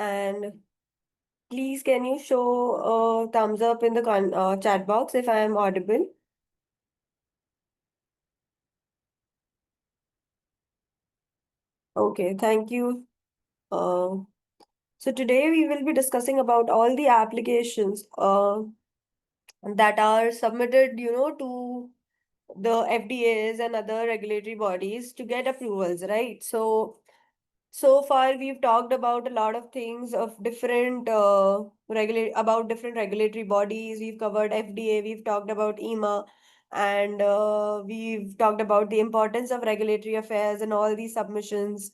And please can you show a thumbs up in the chat box if I am audible? Okay, thank you. Uh, so today we will be discussing about all the applications that are submitted, to the FDAs and other regulatory bodies to get approvals, right? So far we've talked about a lot of things of different different regulatory bodies. We've covered FDA, we've talked about EMA, and we've talked about the importance of regulatory affairs and all these submissions.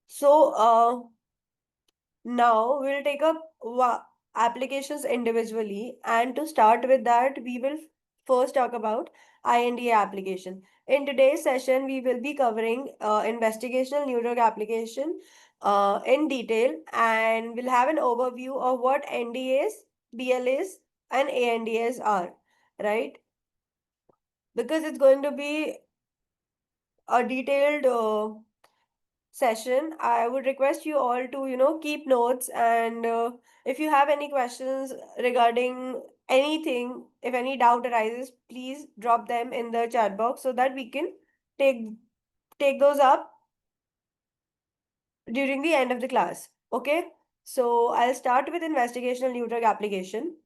So now we'll take up applications individually, and to start with that, we will first talk about INDA application. In today's session, we will be covering investigational new drug application in detail, and we'll have an overview of what NDAs, BLAs, and ANDAs are, right? Because it's going to be a detailed session, I would request you all to, keep notes, and if you have any questions regarding anything, if any doubt arises, please drop them in the chat box so that we can take take those up during the end of the class. Okay? So I'll start with investigational new drug application.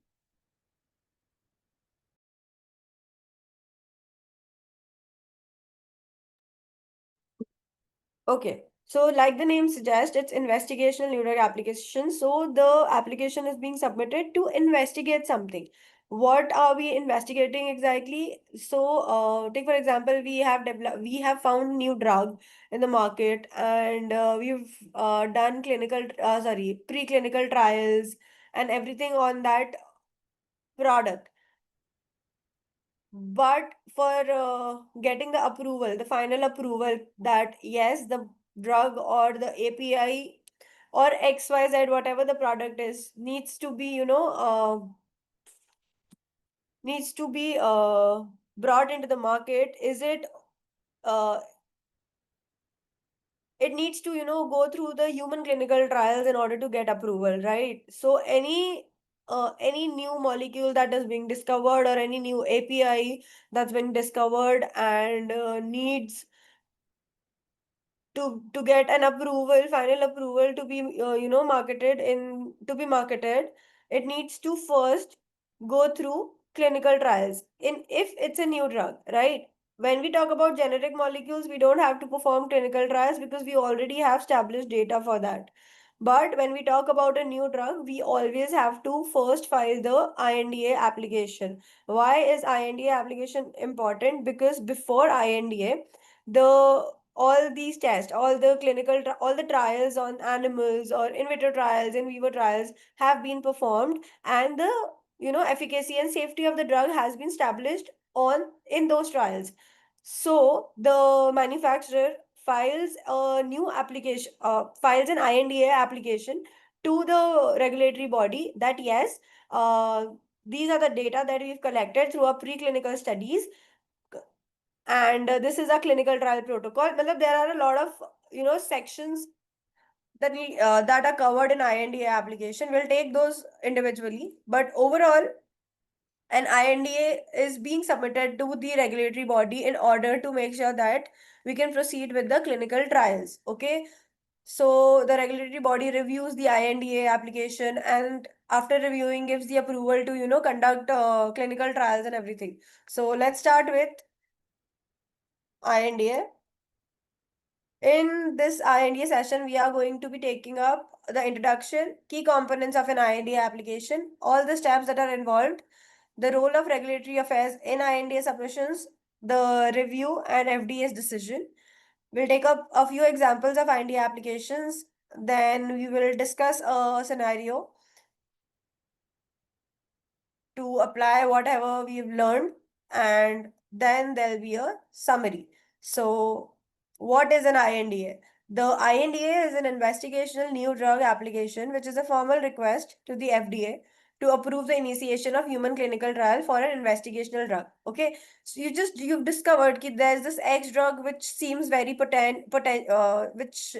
Okay. So, like the name suggests, it's investigational new drug application. So, the application is being submitted to investigate something. What are we investigating exactly? So, take for example, we have found new drug in the market, and we've done preclinical trials and everything on that product. But for getting the approval, the final approval that yes, the drug or the API or XYZ, whatever the product is, needs to be brought into the market. Uh, it needs to, go through the human clinical trials in order to get approval, right? So any new molecule that is being discovered or any new API that's been discovered and needs to get an approval, final approval to be marketed, it needs to first go through clinical trials. In if it's a new drug, right? When we talk about generic molecules, we don't have to perform clinical trials because we already have established data for that. But when we talk about a new drug, we always have to first file the INDA application. Why is INDA application important? Because before INDA, the all these tests, all the trials on animals or in vitro trials, in vivo trials have been performed, and the efficacy and safety of the drug has been established on in those trials. So the manufacturer files an INDA application to the regulatory body that yes, uh, these are the data that we've collected through our preclinical studies, and this is a clinical trial protocol. Matlab, there are a lot of sections that are covered in INDA application. We'll take those individually, but overall, an INDA is being submitted to the regulatory body in order to make sure that we can proceed with the clinical trials. Okay, so the regulatory body reviews the INDA application, and after reviewing gives the approval to conduct clinical trials and everything. So let's start with INDA. In this INDA session, we are going to be taking up the introduction, key components of an INDA application, all the steps that are involved, the role of regulatory affairs in INDA submissions, the review and FDA's decision. We'll take up a few examples of INDA applications. Then we will discuss a scenario to apply whatever we've learned, and then there'll be a summary. So, what is an INDA? The INDA is an investigational new drug application, which is a formal request to the FDA to approve the initiation of human clinical trial for an investigational drug. Okay, so you've discovered that there's this X drug which seems very which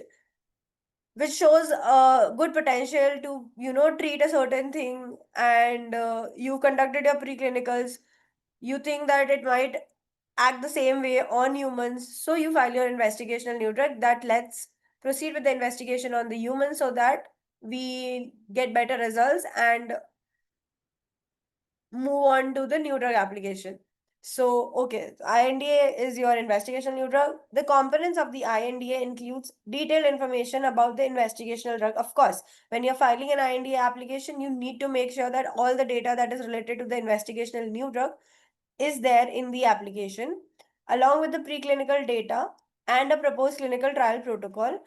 which shows good potential to treat a certain thing, and you conducted your preclinicals. You think that it might act the same way on humans, so you file your investigational new drug that let's proceed with the investigation on the humans so that we get better results and move on to the new drug application. So, okay, INDA is your investigational new drug. The components of the INDA includes detailed information about the investigational drug. Of course, when you're filing an INDA application, you need to make sure that all the data that is related to the investigational new drug is there in the application, along with the preclinical data and a proposed clinical trial protocol,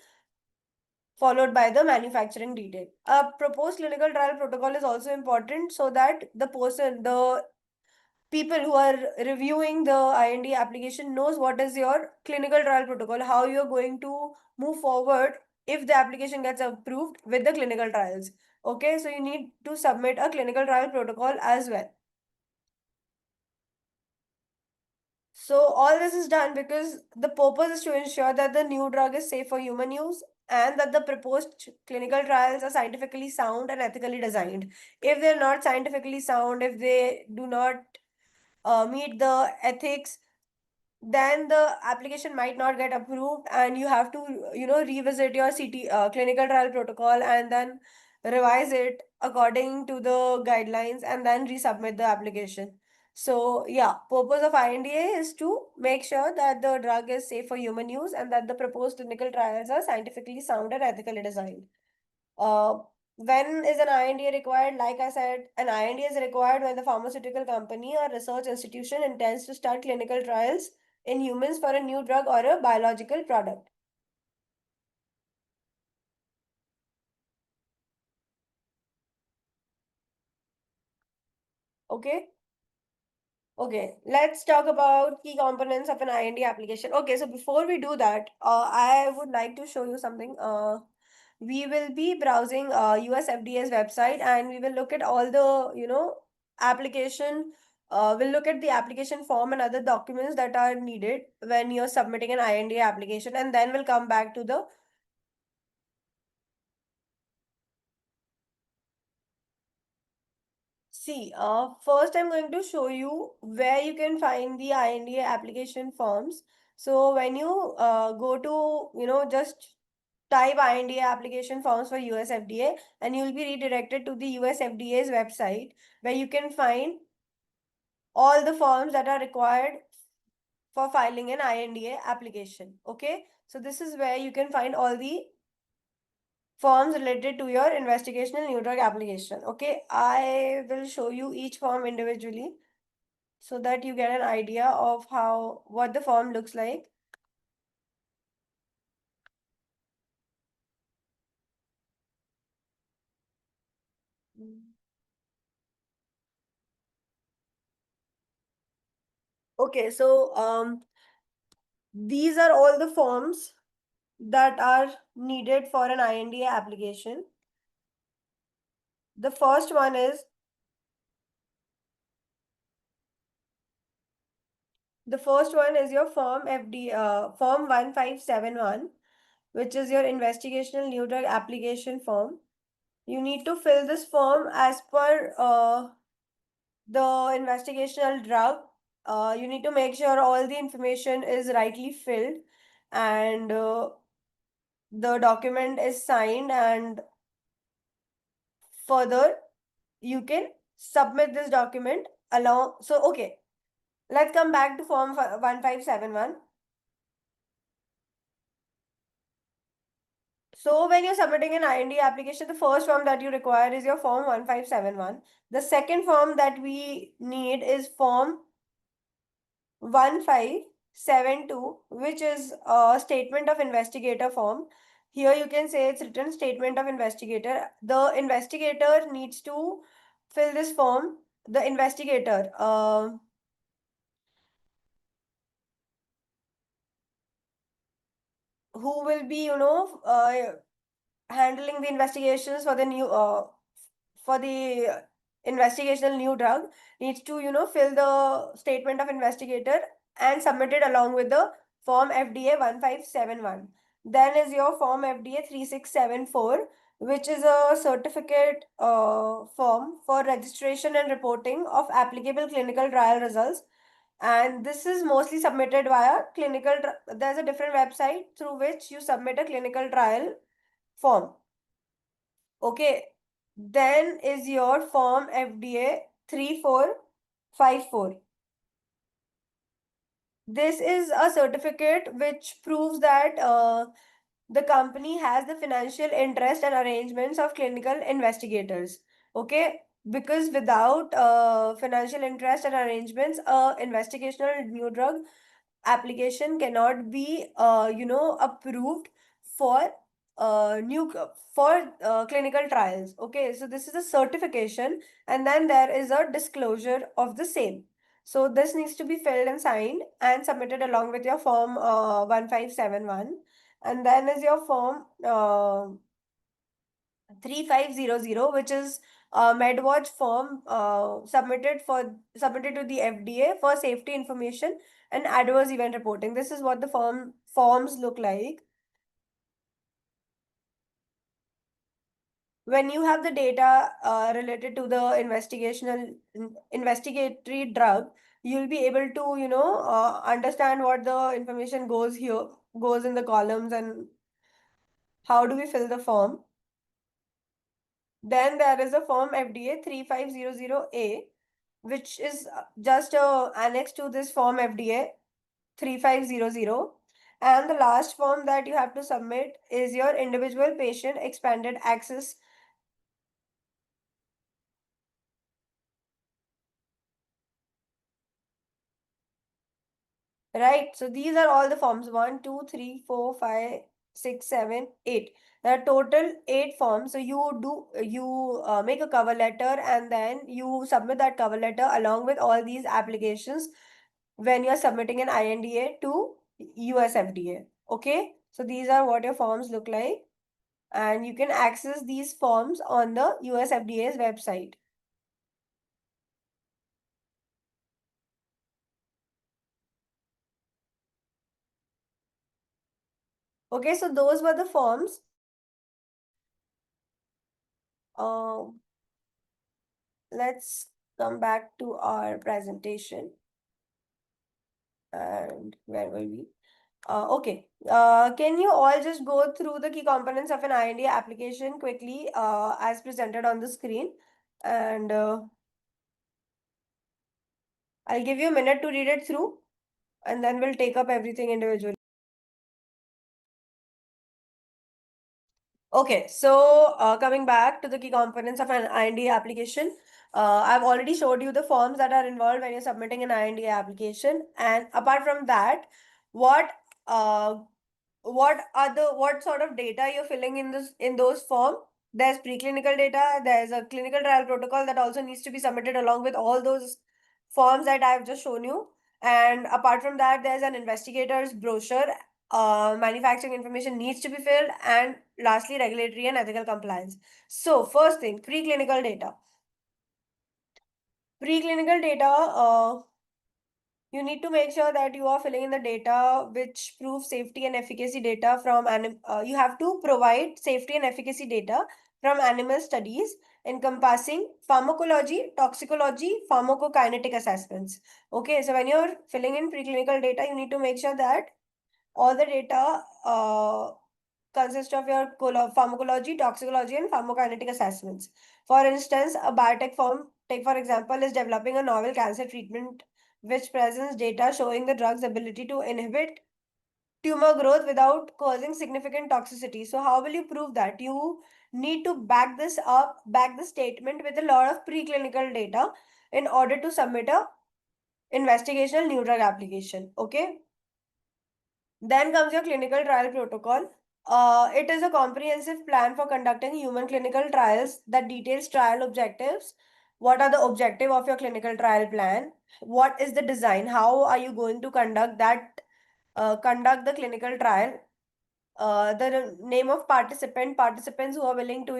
followed by the manufacturing detail. A proposed clinical trial protocol is also important so that the people who are reviewing the IND application knows what is your clinical trial protocol, how you're going to move forward if the application gets approved with the clinical trials. Okay, so you need to submit a clinical trial protocol as well. So all this is done because the purpose is to ensure that the new drug is safe for human use and that the proposed clinical trials are scientifically sound and ethically designed. If they're not scientifically sound, if they do not meet the ethics, then the application might not get approved and you have to revisit your clinical trial protocol and then revise it according to the guidelines and then resubmit the application. So yeah, purpose of INDA is to make sure that the drug is safe for human use and that the proposed clinical trials are scientifically sound and ethically designed. When is an INDA required? Like I said, an INDA is required when the pharmaceutical company or research institution intends to start clinical trials in humans for a new drug or a biological product. Okay? Okay, let's talk about key components of an IND application. Okay, so before we do that, I would like to show you something. We will be browsing US FDA's website and we will look at all the, application. We'll look at the application form and other documents that are needed when you're submitting an IND application, and then we'll come back to the. See, first I'm going to show you where you can find the INDA application forms. So when you go to, just type INDA application forms for US FDA and you'll be redirected to the US FDA's website where you can find all the forms that are required for filing an INDA application. Okay, so this is where you can find all the forms related to your investigational new drug application. Okay, I will show you each form individually so that you get an idea of how what the form looks like. Okay, so these are all the forms that are needed for an INDA application. The first one is your form 1571, which is your investigational new drug application form. You need to fill this form as per the investigational drug. You need to make sure all the information is rightly filled and the document is signed, and further you can submit this document along. So okay, let's come back to form 1571. So when you're submitting an IND application, the first form that you require is your form 1571. The second form that we need is form 1572, which is a statement of investigator form. Here you can say it's written statement of investigator. The investigator needs to fill this form. The investigator, who will be, handling the investigations for the investigational new drug, needs to fill the statement of investigator and submit it along with the form FDA 1571. Then is your Form FDA 3674, which is a certificate form for registration and reporting of applicable clinical trial results. And this is mostly submitted via there's a different website through which you submit a clinical trial form. Okay. Then is your Form FDA 3454. This is a certificate which proves that the company has the financial interest and arrangements of clinical investigators. Okay, because without financial interest and arrangements, investigational new drug application cannot be approved for new for clinical trials. Okay, so this is a certification, and then there is a disclosure of the same. So this needs to be filled and signed and submitted along with your form 1571. And then is your form 3500, which is MedWatch form submitted to the FDA for safety information and adverse event reporting. This is what the forms look like. When you have the data related to the investigatory drug, you'll be able to understand what the information goes in the columns, and how do we fill the form. Then there is a form FDA 3500A, which is just annex to this form FDA 3500. And the last form that you have to submit is your individual patient expanded access. Right. So these are all the forms: one, two, three, four, five, six, seven, eight. There are total 8 forms. So you make a cover letter, and then you submit that cover letter along with all these applications when you're submitting an INDA to US FDA. Okay. So these are what your forms look like, and you can access these forms on the US FDA's website. Okay. So those were the forms. Um, let's come back to our presentation. And where were we? Okay. Can you all just go through the key components of an IND application quickly, as presented on the screen? And I'll give you a minute to read it through, and then we'll take up everything individually. Okay, so coming back to the key components of an IND application, I've already showed you the forms that are involved when you're submitting an IND application. And apart from that, what uh, what sort of data you're filling in those form? There's preclinical data, there's a clinical trial protocol that also needs to be submitted along with all those forms that I've just shown you. And apart from that, there's an investigator's brochure. Manufacturing information needs to be filled, and lastly, regulatory and ethical compliance. So first thing, preclinical data. Preclinical data, you need to make sure that you are filling in the data which proves safety and efficacy data from you have to provide safety and efficacy data from animal studies encompassing pharmacology, toxicology, pharmacokinetic assessments. Okay, so when you're filling in preclinical data, you need to make sure that all the data consist of your pharmacology, toxicology, and pharmacokinetic assessments. For instance, a biotech firm, take for example, is developing a novel cancer treatment which presents data showing the drug's ability to inhibit tumor growth without causing significant toxicity. So, how will you prove that? You need to back the statement with a lot of preclinical data in order to submit a investigational new drug application. Okay. Then comes your clinical trial protocol. It is a comprehensive plan for conducting human clinical trials that details trial objectives. What are the objective of your clinical trial plan? What is the design? How are you going to conduct the clinical trial? The name of participants who are willing to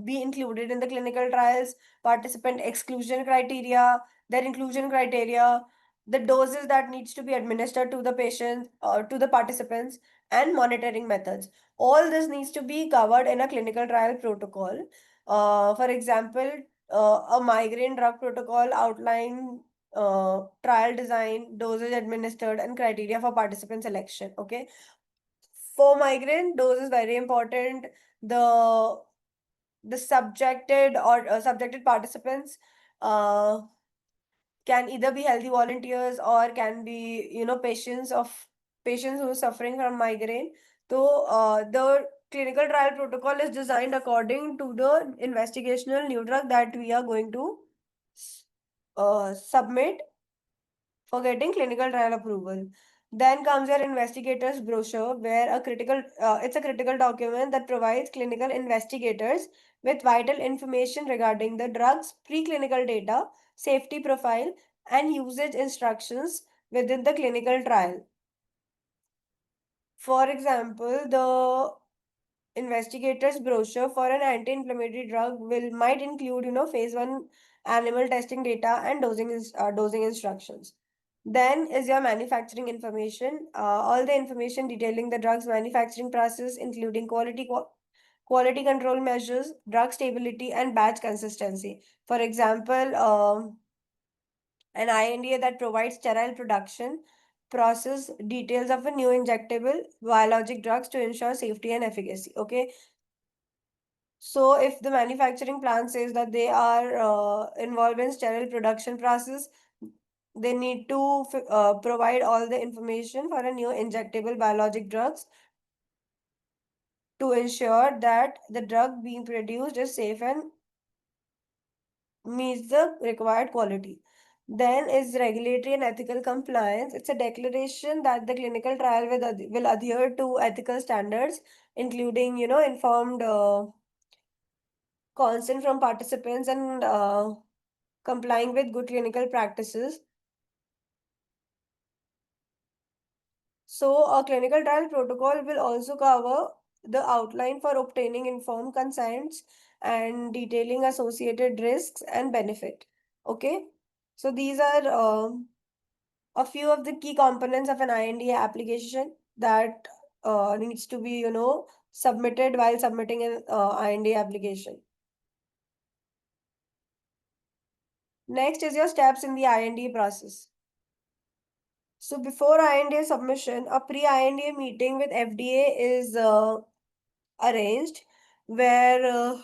be included in the clinical trials, participant exclusion criteria, their inclusion criteria, the doses that needs to be administered to the patients or to the participants, and monitoring methods. All this needs to be covered in a clinical trial protocol. For example, a migraine drug protocol outline trial design, dosage administered, and criteria for participant selection. Okay. For migraine, dose is very important. The the subjected participants uh, can either be healthy volunteers or can be patients who are suffering from migraine. So the clinical trial protocol is designed according to the investigational new drug that we are going to submit for getting clinical trial approval. Then comes your investigator's brochure, where it's a critical document that provides clinical investigators with vital information regarding the drug's preclinical data, safety profile, and usage instructions within the clinical trial. For example, the investigator's brochure for an anti-inflammatory drug will might include, phase one animal testing data and dosing instructions. Then is your manufacturing information. All the information detailing the drug's manufacturing process, including quality control measures, drug stability, and batch consistency. For example, an INDA that provides sterile production process, details of a new injectable biologic drugs to ensure safety and efficacy. Okay, so if the manufacturing plant says that they are involved in sterile production process, they need to provide all the information for a new injectable biologic drugs to ensure that the drug being produced is safe and meets the required quality. Then is regulatory and ethical compliance. It's a declaration that the clinical trial will adhere to ethical standards, including, informed consent from participants and complying with good clinical practices. So, a clinical trial protocol will also cover the outline for obtaining informed consents and detailing associated risks and benefit. Okay, so these are a few of the key components of an INDA application that needs to be, submitted while submitting an INDA application. Next is your steps in the INDA process. So before INDA submission, a pre-INDA meeting with FDA is arranged where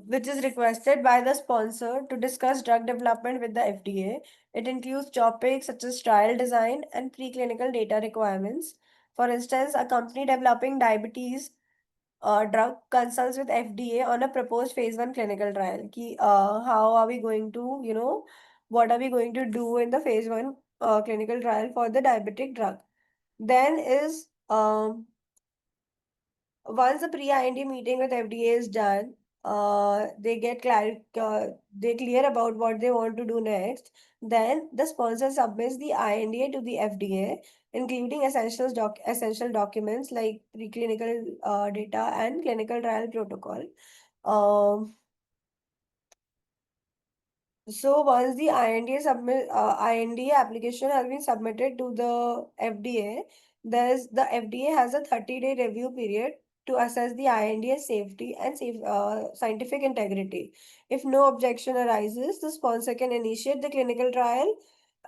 which is requested by the sponsor to discuss drug development with the FDA. It includes topics such as trial design and preclinical data requirements. For instance, a company developing diabetes drug consults with FDA on a proposed phase one clinical trial. How are we going to, what are we going to do in the phase one clinical trial for the diabetic drug? Then is once the pre-IND meeting with FDA is done, they clear about what they want to do next. Then the sponsor submits the INDA to the FDA, including essential documents like preclinical data and clinical trial protocol. Um, so once the IND application has been submitted to the FDA, the FDA has a 30-day review period to assess the IND safety and scientific integrity. If no objection arises, the sponsor can initiate the clinical trial.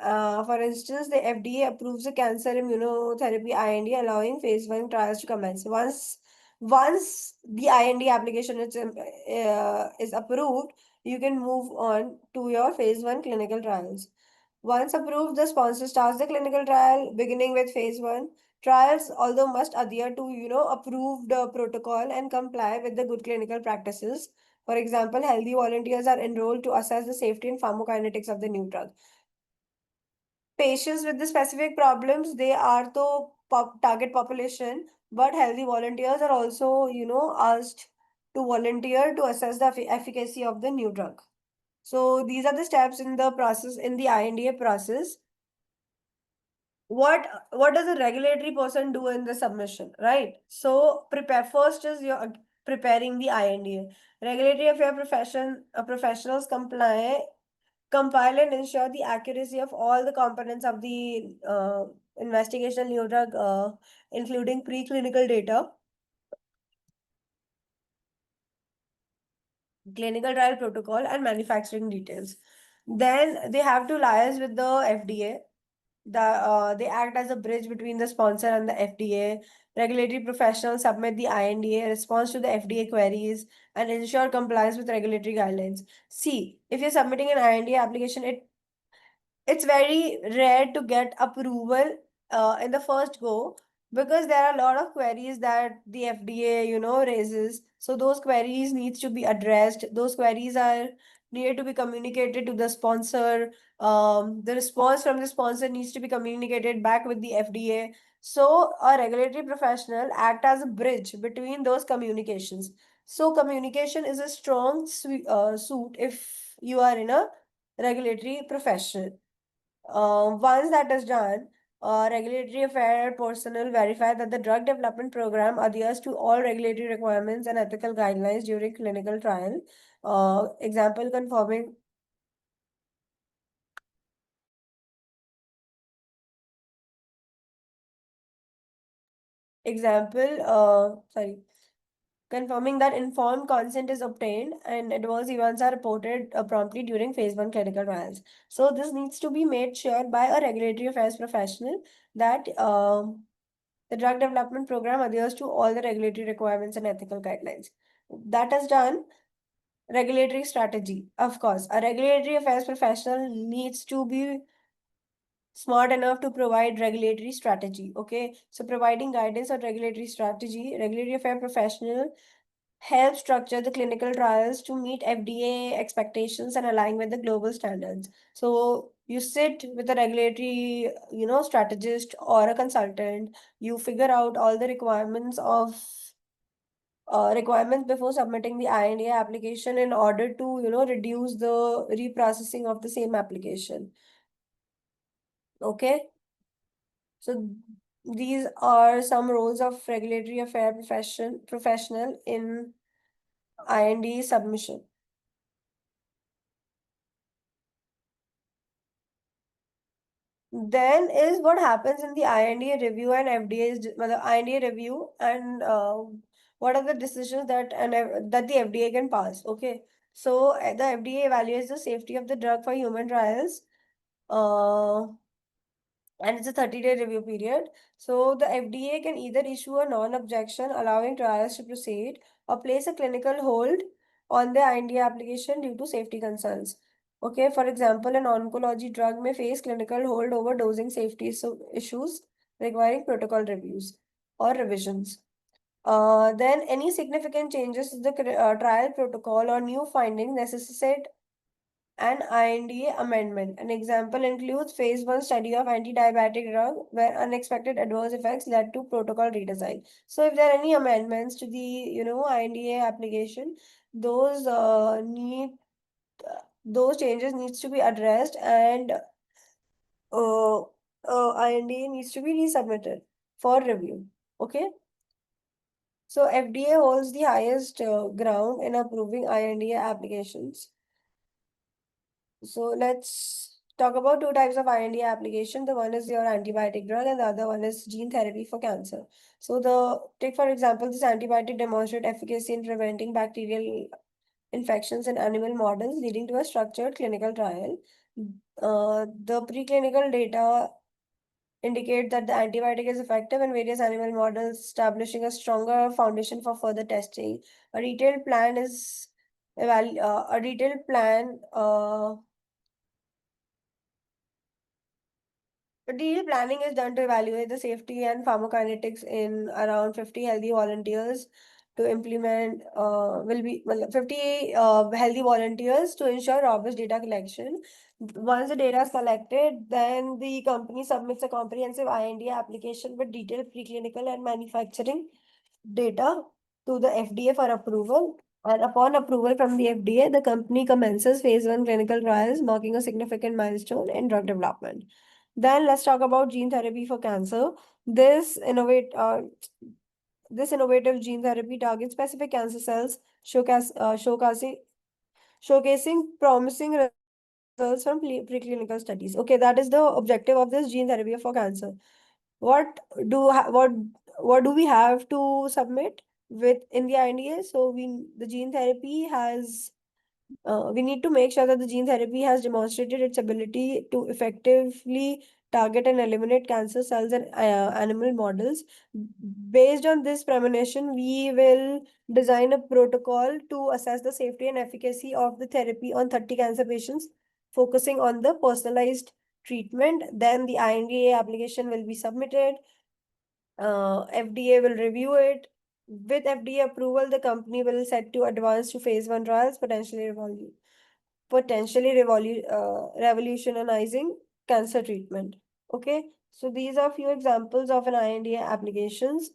For instance, the FDA approves a cancer immunotherapy IND, allowing phase one trials to commence. Once the IND application is approved, you can move on to your phase one clinical trials. Once approved, the sponsor starts the clinical trial, beginning with phase one. Trials, although must adhere to, approved protocol and comply with the good clinical practices. For example, healthy volunteers are enrolled to assess the safety and pharmacokinetics of the new drug. Patients with the specific problems, they are the target population, but healthy volunteers are also, asked to volunteer to assess the efficacy of the new drug. So these are the steps in the process, in the INDA process. What does a regulatory person do in the submission, right? So prepare first is your preparing the INDA. Regulatory affair professionals comply compile and ensure the accuracy of all the components of the investigational new drug, including preclinical data, clinical trial protocol, and manufacturing details. Then they have to liaise with the FDA. They act as a bridge between the sponsor and the FDA. Regulatory professionals submit the INDA, response to the FDA queries, and ensure compliance with regulatory guidelines. See, if you're submitting an INDA application, it's very rare to get approval in the first go, because there are a lot of queries that the FDA, raises. So those queries needs to be addressed. Those queries are needed to be communicated to the sponsor. The response from the sponsor needs to be communicated back with the FDA. So a regulatory professional act as a bridge between those communications. So communication is a strong suit if you are in a regulatory profession. Once that is done, regulatory affair personnel verify that the drug development program adheres to all regulatory requirements and ethical guidelines during clinical trial. Example confirming example sorry confirming that informed consent is obtained and adverse events are reported promptly during phase 1 clinical trials. So this needs to be made sure by a regulatory affairs professional that the drug development program adheres to all the regulatory requirements and ethical guidelines. That is done. Regulatory strategy. Of course, a regulatory affairs professional needs to be smart enough to provide regulatory strategy. Okay, so providing guidance on regulatory strategy, regulatory affair professional help structure the clinical trials to meet FDA expectations and align with the global standards. So you sit with a regulatory, strategist or a consultant, you figure out all the requirements before submitting the INDA application in order to, reduce the reprocessing of the same application. Okay. So these are some roles of regulatory affair professional in IND submission. Then is what happens in the INDA review and FDA's well, the INDA review, and what are the decisions that the FDA can pass. Okay, so the FDA evaluates the safety of the drug for human trials. Uh, and it's a 30-day review period. So the FDA can either issue a non-objection allowing trials to proceed or place a clinical hold on the IND application due to safety concerns. Okay, for example, an oncology drug may face clinical hold over dosing safety issues requiring protocol reviews or revisions. Then any significant changes to the trial protocol or new findings necessitate an INDA amendment. An example includes phase 1 study of anti-diabetic drug where unexpected adverse effects led to protocol redesign. So if there are any amendments to the, INDA application, those those changes needs to be addressed, and INDA needs to be resubmitted for review. Okay. So FDA holds the highest ground in approving INDA applications. So let's talk about two types of IND application. The one is your antibiotic drug and the other one is gene therapy for cancer. So take for example, this antibiotic demonstrate efficacy in preventing bacterial infections in animal models, leading to a structured clinical trial. The preclinical data indicate that the antibiotic is effective in various animal models, establishing a stronger foundation for further testing. A detailed plan is a detailed plan Detailed planning is done to evaluate the safety and pharmacokinetics in around 50 healthy volunteers to implement will be well, 50 healthy volunteers to ensure robust data collection. Once the data is collected, then the company submits a comprehensive IND application with detailed preclinical and manufacturing data to the FDA for approval. And upon approval from the FDA, the company commences phase 1 clinical trials, marking a significant milestone in drug development. Then let's talk about gene therapy for cancer. This innovate this innovative gene therapy targets specific cancer cells, showcasing promising results from preclinical studies. Okay, that is the objective of this gene therapy for cancer. What what do we have to submit with in the INDA? So the gene therapy has we need to make sure that the gene therapy has demonstrated its ability to effectively target and eliminate cancer cells in animal models. Based on this premonition, we will design a protocol to assess the safety and efficacy of the therapy on 30 cancer patients, focusing on the personalized treatment. Then the INDA application will be submitted. FDA will review it. With FDA approval, the company will set to advance to phase 1 trials, revolutionizing cancer treatment. Okay, so these are few examples of an INDA applications.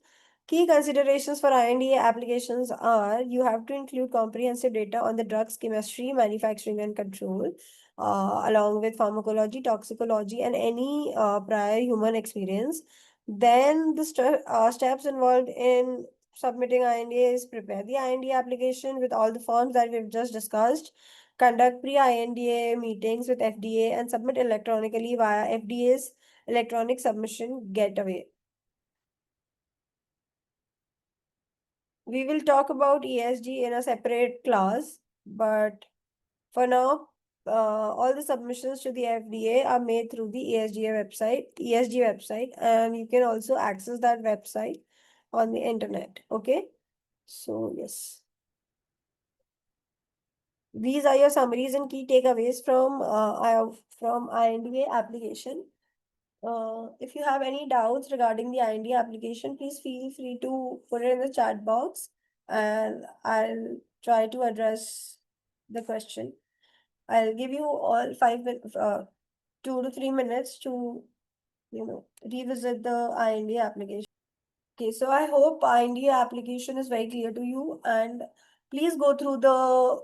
Key considerations for INDA applications are you have to include comprehensive data on the drug's chemistry, manufacturing, and control, along with pharmacology, toxicology, and any prior human experience. Then the steps involved in submitting INDA is prepare the INDA application with all the forms that we've just discussed, conduct pre-INDA meetings with FDA, and submit electronically via FDA's electronic submission gateway. We will talk about ESG in a separate class, but for now, all the submissions to the FDA are made through the ESG website, and you can also access that website on the internet. Okay, so yes. These are your summaries and key takeaways from INDA application. If you have any doubts regarding the INDA application, please feel free to put it in the chat box and I'll try to address the question. I'll give you all 5 minutes, 2 to 3 minutes to, revisit the INDA application. Okay, so I hope INDA application is very clear to you, and please go through the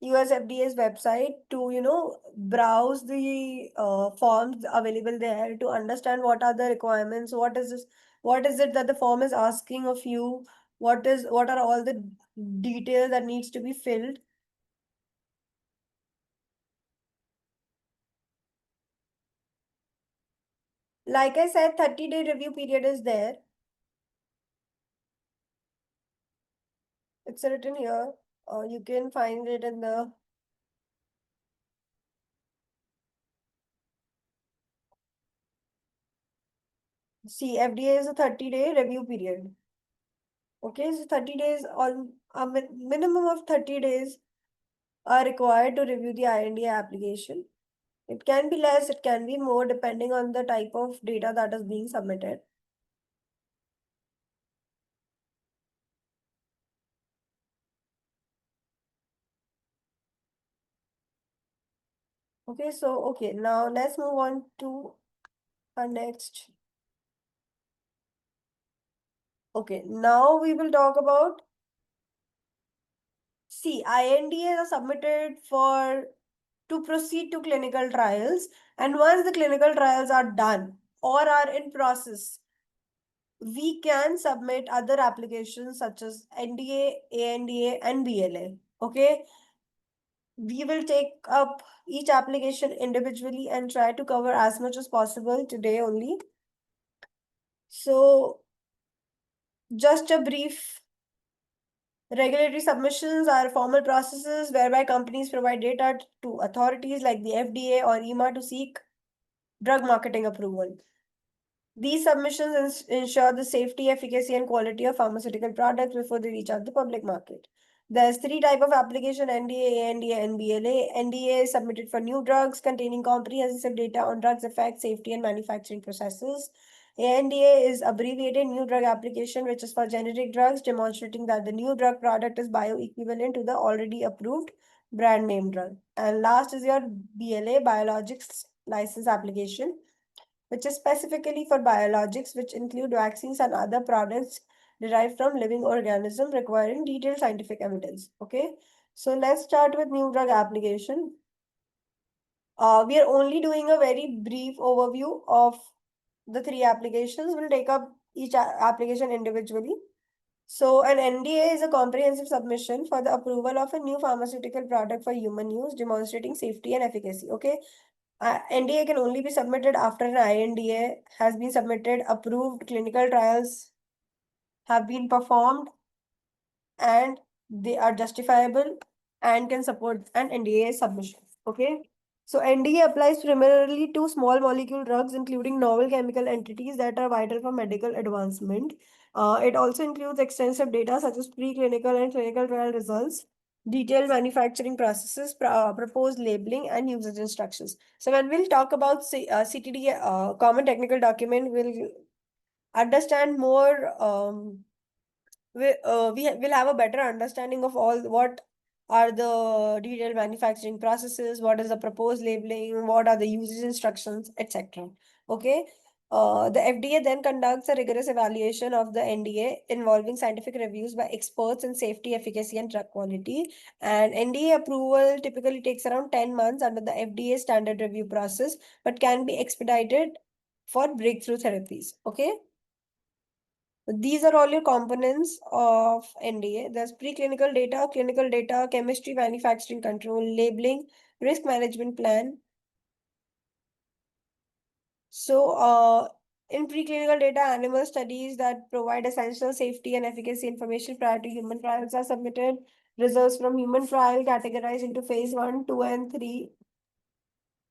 US FDA's website to, browse the forms available there to understand what are the requirements, what is it that the form is asking of you, what are all the details that needs to be filled. Like I said, 30-day review period is there. It's written here. You can find it in the see FDA is a 30-day review period. Okay, so 30 days on a minimum of 30 days are required to review the INDA application. It can be less, it can be more depending on the type of data that is being submitted. Okay, now let's move on to our next. Okay, now we will talk about see, INDAs are submitted for to proceed to clinical trials, and once the clinical trials are done or are in process, we can submit other applications such as NDA, ANDA, and BLA. Okay, we will take up each application individually and try to cover as much as possible today only. So, just a brief. Regulatory submissions are formal processes whereby companies provide data to authorities like the FDA or EMA to seek drug marketing approval. These submissions ensure the safety, efficacy, and quality of pharmaceutical products before they reach out the public market. There's three type of application: NDA, ANDA, and BLA. NDA is submitted for new drugs containing comprehensive data on drugs' effects, safety, and manufacturing processes. ANDA is abbreviated New Drug Application, which is for generic drugs, demonstrating that the new drug product is bioequivalent to the already approved brand name drug. And last is your BLA, Biologics License Application, which is specifically for biologics, which include vaccines and other products derived from living organisms requiring detailed scientific evidence. Okay, so let's start with new drug application. We are only doing a very brief overview of the three applications. We'll take up each application individually. So, an NDA is a comprehensive submission for the approval of a new pharmaceutical product for human use, demonstrating safety and efficacy. Okay, NDA can only be submitted after an INDA has been submitted, approved clinical trials have been performed, and they are justifiable and can support an NDA submission. Okay. So NDA applies primarily to small molecule drugs, including novel chemical entities that are vital for medical advancement. It also includes extensive data such as preclinical and clinical trial results, detailed manufacturing processes, proposed labeling, and usage instructions. So when we'll talk about CTD, Common Technical Document, we'll understand more. Will have a better understanding of all what are the detailed manufacturing processes, what is the proposed labeling, what are the usage instructions, etc. Okay. The FDA then conducts a rigorous evaluation of the NDA involving scientific reviews by experts in safety, efficacy, and drug quality. And NDA approval typically takes around 10 months under the FDA standard review process, but can be expedited for breakthrough therapies. Okay. These are all your components of NDA. There's preclinical data, clinical data, chemistry, manufacturing control, labeling, risk management plan. So, in preclinical data, animal studies that provide essential safety and efficacy information prior to human trials are submitted. Results from human trial categorized into phase 1, 2, and 3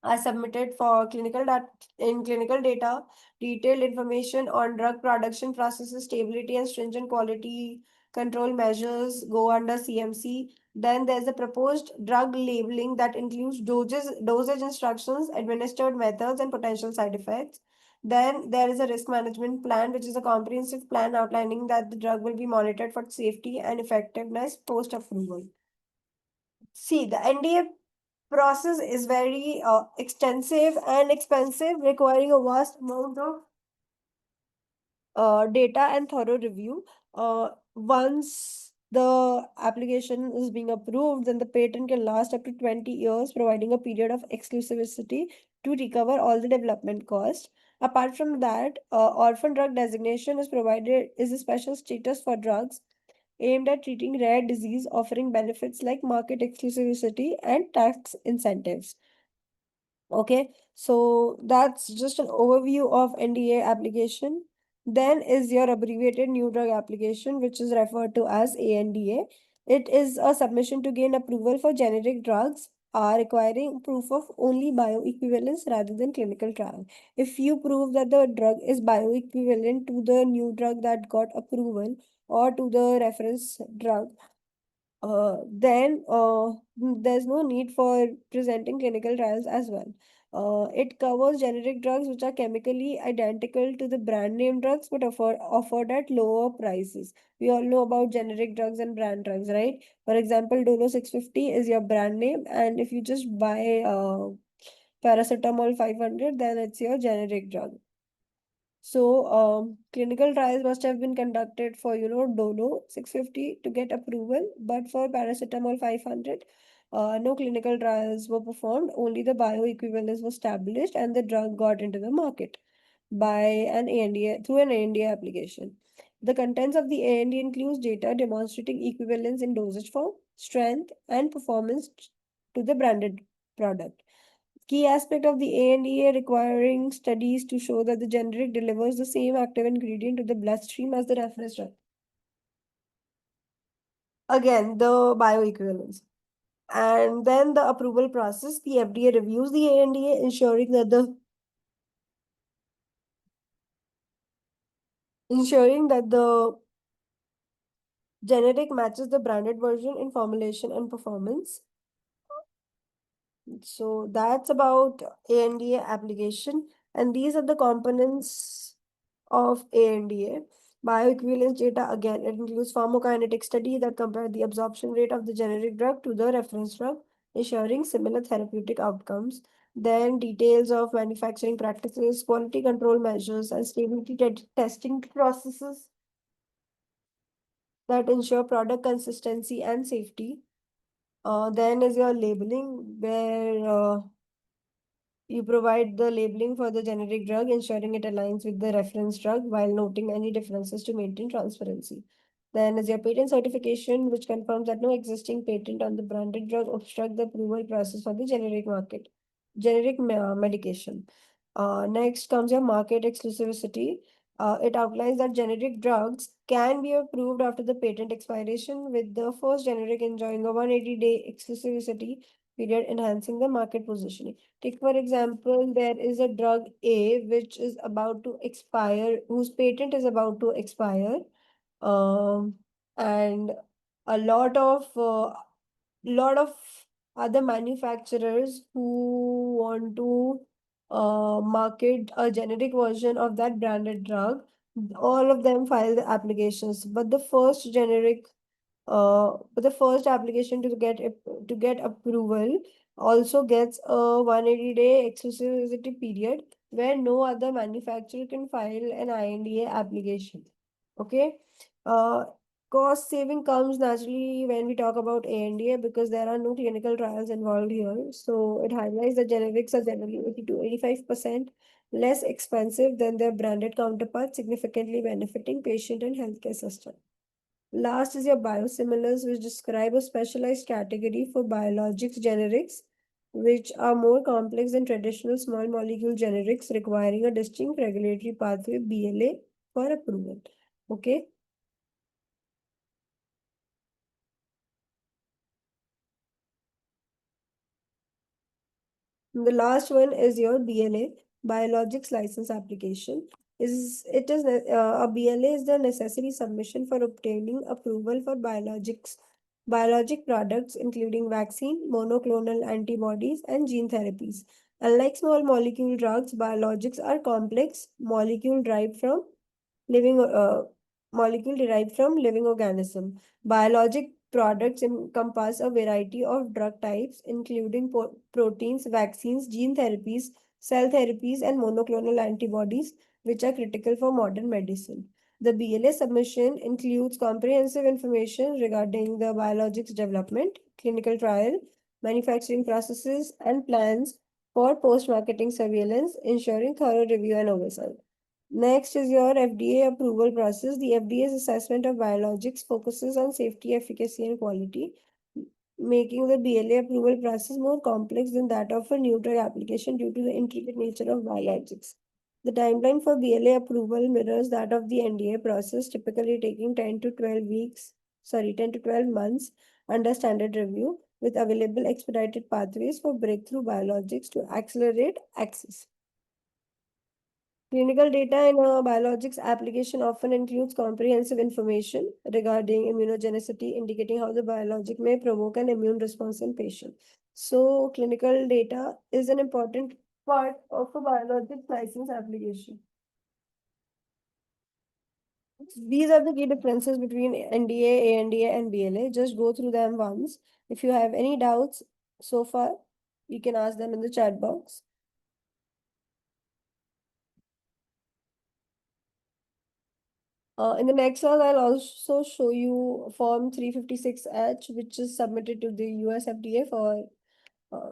are submitted for clinical data. In clinical data, detailed information on drug production processes, stability, and stringent quality control measures go under CMC. Then there's a proposed drug labeling that includes dosage instructions, administered methods, and potential side effects. Then there is a risk management plan, which is a comprehensive plan outlining that the drug will be monitored for safety and effectiveness post approval. See, the NDA process is very extensive and expensive, requiring a vast amount of data and thorough review. Once the application is being approved, then the patent can last up to 20 years, providing a period of exclusivity to recover all the development costs. Apart from that, orphan drug designation is a special status for drugs aimed at treating rare disease, offering benefits like market exclusivity and tax incentives. Okay, so that's just an overview of NDA application. Then is your abbreviated new drug application, which is referred to as ANDA. It is a submission to gain approval for generic drugs requiring proof of only bioequivalence rather than clinical trial. If you prove that the drug is bioequivalent to the new drug that got approval or to the reference drug, then there's no need for presenting clinical trials as well. It covers generic drugs which are chemically identical to the brand name drugs but offered at lower prices. We all know about generic drugs and brand drugs, right? For example, Dolo 650 is your brand name, and if you just buy paracetamol 500, then it's your generic drug. So, clinical trials must have been conducted for, Dolo 650 to get approval, but for paracetamol 500, no clinical trials were performed. Only the bioequivalence was established, and the drug got into the market by an ANDA through an ANDA application. The contents of the ANDA includes data demonstrating equivalence in dosage form, strength, and performance to the branded product. Key aspect of the ANDA requiring studies to show that the generic delivers the same active ingredient to the bloodstream as the reference drug. Again, the bioequivalence. And then the approval process, the FDA reviews the ANDA, ensuring that the generic matches the branded version in formulation and performance. So that's about ANDA application. And these are the components of ANDA. Bioequivalence data, again, it includes pharmacokinetic study that compare the absorption rate of the generic drug to the reference drug, ensuring similar therapeutic outcomes. Then details of manufacturing practices, quality control measures, and stability testing processes that ensure product consistency and safety. Then is your labeling, where you provide the labeling for the generic drug, ensuring it aligns with the reference drug while noting any differences to maintain transparency. Then is your patent certification, which confirms that no existing patent on the branded drug obstruct the approval process for the generic market, medication. Next comes your market exclusivity. It outlines that generic drugs can be approved after the patent expiration, with the first generic enjoying a 180-day exclusivity period, enhancing the market positioning. Take, for example, there is a drug A which is about to expire, whose patent is about to expire, um, and a lot of other manufacturers who want to market a generic version of that branded drug. All of them file the applications, but the first application to get approval also gets a 180-day exclusivity period where no other manufacturer can file an INDA application. Okay. Uh, Cost saving comes naturally when we talk about ANDA because there are no clinical trials involved here. So it highlights that generics are generally 80 to 85% less expensive than their branded counterparts, significantly benefiting patient and healthcare system. Last is your biosimilars, which describe a specialized category for biologics generics, which are more complex than traditional small molecule generics, requiring a distinct regulatory pathway BLA for approval. Okay. The last one is your BLA, Biologics License Application. A BLA is the necessary submission for obtaining approval for biologic products including vaccine, monoclonal antibodies, and gene therapies. Unlike small molecule drugs, biologics are complex living molecule derived from living organism. Biologic products encompass a variety of drug types, including proteins, vaccines, gene therapies, cell therapies, and monoclonal antibodies, which are critical for modern medicine. The BLA submission includes comprehensive information regarding the biologics development, clinical trial, manufacturing processes, and plans for post-marketing surveillance, ensuring thorough review and oversight. Next is your FDA approval process. The FDA's assessment of biologics focuses on safety, efficacy, and quality, making the BLA approval process more complex than that of a new drug application due to the intricate nature of biologics. The timeline for BLA approval mirrors that of the NDA process, typically taking 10 to 12 months under standard review, with available expedited pathways for breakthrough biologics to accelerate access. Clinical data in a biologics application often includes comprehensive information regarding immunogenicity, indicating how the biologic may provoke an immune response in patients. So, clinical data is an important part of a biologics license application. These are the key differences between NDA, ANDA, and BLA. Just go through them once. If you have any doubts so far, you can ask them in the chat box. In the next slide, I'll also show you Form 356H, which is submitted to the US FDA for uh,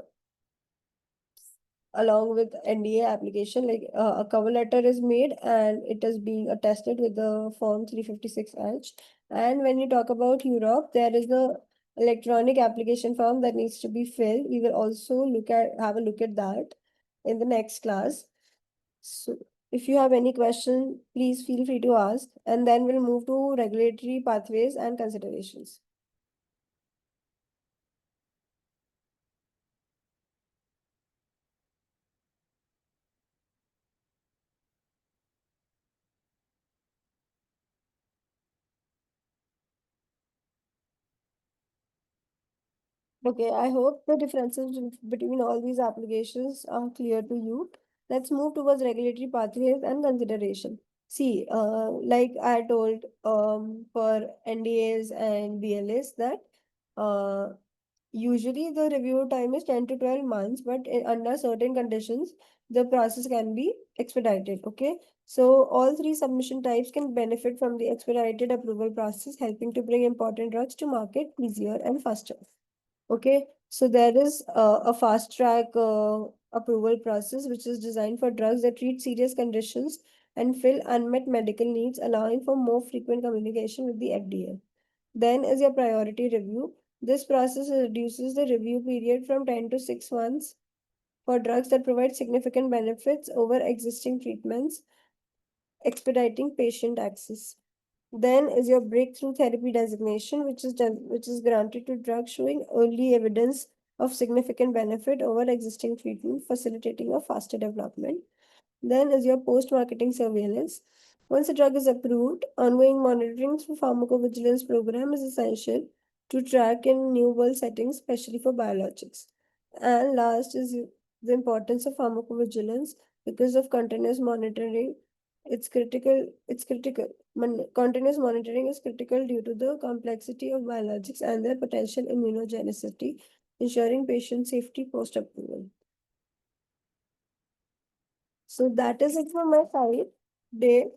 along with NDA application. Like a cover letter is made and it is being attested with the Form 356H. And when you talk about Europe, there is the electronic application form that needs to be filled. We will also have a look at that in the next class. So if you have any question, please feel free to ask, and then we'll move to regulatory pathways and considerations. Okay, I hope the differences between all these applications are clear to you. Let's move towards regulatory pathways and consideration. See, like I told, for NDAs and BLAs that uh, usually the review time is 10 to 12 months, but under certain conditions, the process can be expedited. Okay. So all three submission types can benefit from the expedited approval process, helping to bring important drugs to market easier and faster. Okay. So there is a fast track approval process, which is designed for drugs that treat serious conditions and fill unmet medical needs, allowing for more frequent communication with the FDA. Then is your priority review. This process reduces the review period from 10 to 6 months for drugs that provide significant benefits over existing treatments, expediting patient access. Then is your breakthrough therapy designation, which is granted to drugs showing early evidence of significant benefit over existing treatment, facilitating a faster development. Then is your post-marketing surveillance. Once a drug is approved, ongoing monitoring through pharmacovigilance program is essential to track in new world settings, especially for biologics. And last is the importance of pharmacovigilance because of continuous monitoring. It's critical. Continuous monitoring is critical due to the complexity of biologics and their potential immunogenicity, ensuring patient safety post-approval. So that is it from my side. Dave,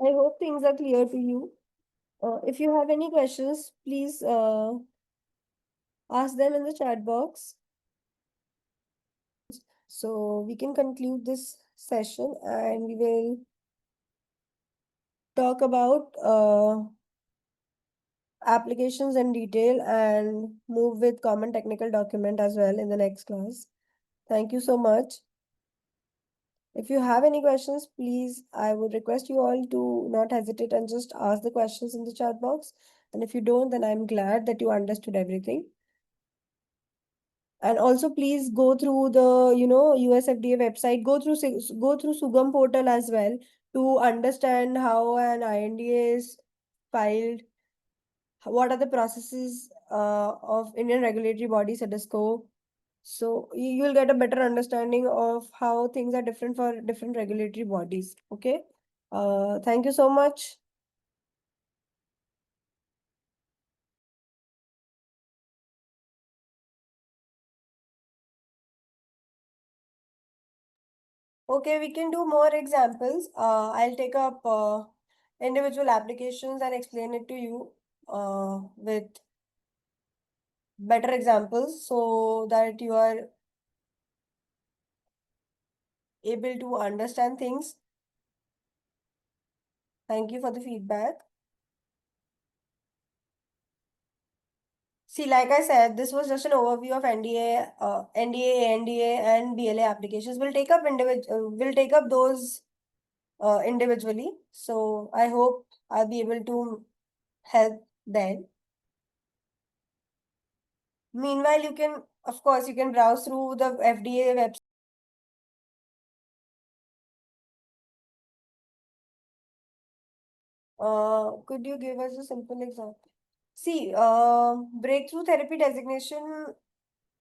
I hope things are clear to you. If you have any questions, please ask them in the chat box. So we can conclude this session and we will talk about applications in detail and move with common technical document as well in the next class. Thank you so much. If you have any questions, please, I would request you all to not hesitate and just ask the questions in the chat box. And if you don't, then I'm glad that you understood everything. And also please go through the, USFDA website, go through Sugam portal as well to understand how an INDA is filed, what are the processes of Indian regulatory body CDSCO. So you'll get a better understanding of how things are different for different regulatory bodies. Okay. Thank you so much. Okay, we can do more examples. I'll take up individual applications and explain it to you with better examples so that you are able to understand things. Thank you for the feedback. See, like I said, this was just an overview of NDA, ANDA, and BLA applications. We'll take up those individually. So I hope I'll be able to help then. Meanwhile, of course, you can browse through the FDA website. Could you give us a simple example? See, breakthrough therapy designation,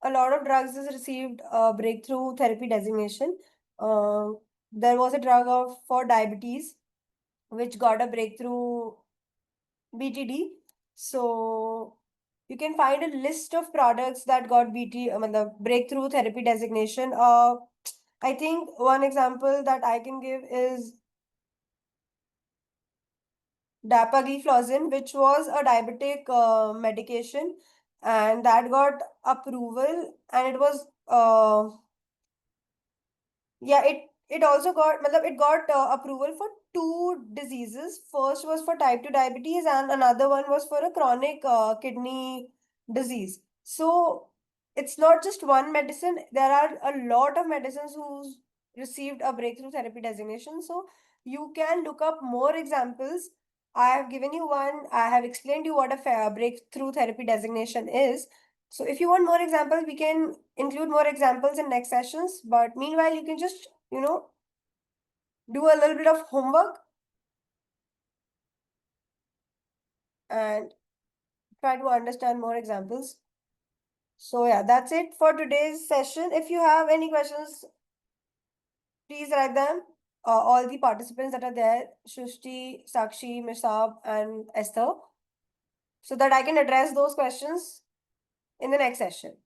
a lot of drugs has received breakthrough therapy designation. Uh, there was a drug for diabetes which got a breakthrough BTD. So you can find a list of products that got the breakthrough therapy designation. I think one example that I can give is dapagliflozin, which was a diabetic medication, and that got approval, and it was yeah, it also got it got approval for two diseases. First was for type 2 diabetes and another one was for a chronic kidney disease. So it's not just one medicine. There are a lot of medicines who's received a breakthrough therapy designation. So you can look up more examples. I have given you one. I have explained you what a breakthrough therapy designation is. So if you want more examples, we can include more examples in next sessions. But meanwhile, you can just, do a little bit of homework and try to understand more examples. So yeah, that's it for today's session. If you have any questions, please write them. All the participants that are there, Shushti, Sakshi, Mishab, and Esther, so that I can address those questions in the next session.